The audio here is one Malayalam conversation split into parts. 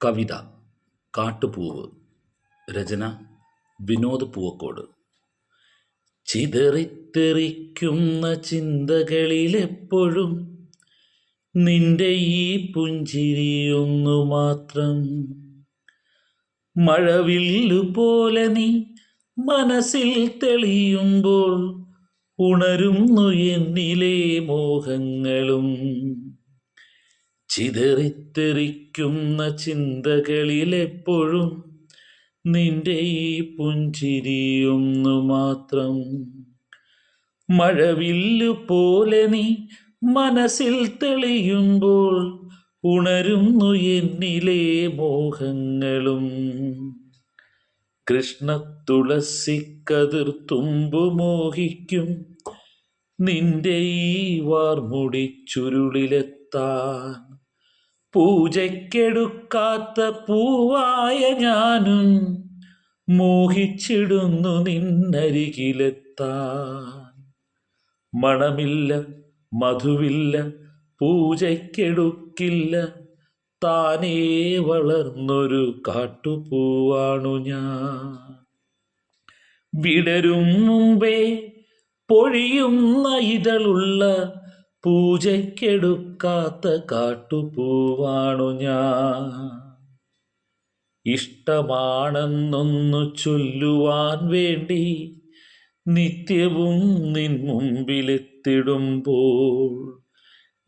കവിത കാട്ടുപൂവ്. രചന വിനോദ് പൂവക്കോട്. ചിതറിത്തെറിക്കുന്ന ചിന്തകളിലെപ്പോഴും നിന്റെ ഈ പുഞ്ചിരിയൊന്നു മാത്രം. മഴവില്ലുപോലെ നീ മനസ്സിൽ തെളിയുമ്പോൾ ഉണരുന്നു എന്നിലെ മോഹങ്ങളും. ചിതറിത്തെറിക്കുന്ന ചിന്തകളിലെപ്പോഴും നിന്റെ ഈ പുഞ്ചിരിയൊന്നു മാത്രം. മഴവില്ലുപോലെ നീ മനസ്സിൽ തെളിയുമ്പോൾ ഉണരുന്നു എന്നിലെ മോഹങ്ങളും. കൃഷ്ണതുളസിക്കതിർ തുമ്പു മോഹിക്കും നിന്റെ ഈ വാർമുടി ചുരുളിലെത്താൻ. പൂജയ്ക്കെടുക്കാത്ത പൂവായ ഞാനും മോഹിച്ചിടുന്നു നിന്നരികിലെത്താൻ. മണമില്ല, മധുവില്ല, പൂജയ്ക്കെടുക്കില്ല, താനേ വളർന്നൊരു കാട്ടുപൂവാണു ഞാൻ. വിടരും മുമ്പേ പൊഴിയുന്ന ഇതളുള്ള പൂജയ്ക്കെടുക്കാത്ത കാട്ടുപൂവാണു ഞാൻ. ഇഷ്ടമാണെന്നൊന്നു ചൊല്ലുവാൻ വേണ്ടി നിത്യവും നിൻ മുമ്പിലെത്തിടുമ്പോൾ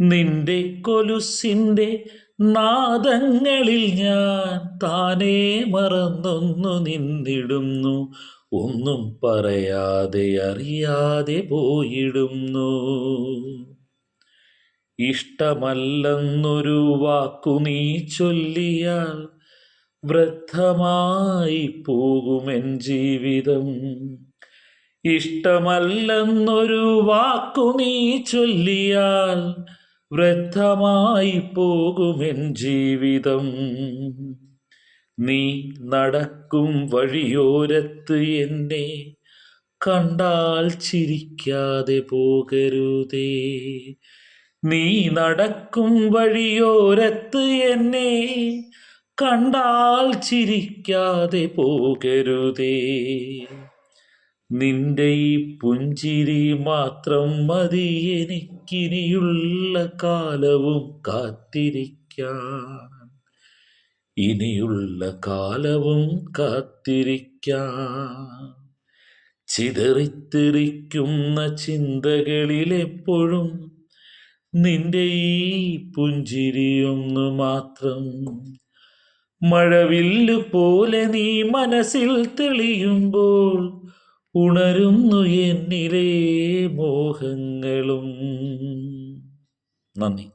നിന്റെ കൊലുസിൻ്റെ നാദങ്ങളിൽ ഞാൻ താനേ മറന്നൊന്നു നിന്നിടുന്നു. ഒന്നും പറയാതെ അറിയാതെ പോയിടുന്നു. ഇഷ്ടമല്ലെന്നൊരു വാക്കു നീ ചൊല്ലിയാൽ വൃദ്ധമായി പോകുമെൻ ജീവിതം. ഇഷ്ടമല്ലെന്നൊരു വാക്കു നീ ചൊല്ലിയാൽ വൃദ്ധമായി പോകുമെൻ ജീവിതം. നീ നടക്കും വഴിയോരത്ത് എന്നെ കണ്ടാൽ ചിരിക്കാതെ പോകരുതേ. നീ നടക്കും വഴിയോരത്ത് എന്നെ കണ്ടാൽ ചിരിക്കാതെ പോകരുതേ. നിന്റെ ഈ പുഞ്ചിരി മാത്രം മതി എനിക്കിനിയുള്ള കാലവും കാത്തിരിക്കാൻ. ഇനിയുള്ള കാലവും കാത്തിരിക്കാൻ. ചിതറിത്തെറിക്കുന്ന ചിന്തകളിലെപ്പോഴും നിന്റെ ഈ പുഞ്ചിരിയൊന്നു മാത്രം. മഴവില്ലുപോലെ നീ മനസ്സിൽ തെളിയുമ്പോൾ ഉണരുന്നു എന്നിലെ മോഹങ്ങളും. നന്ദി.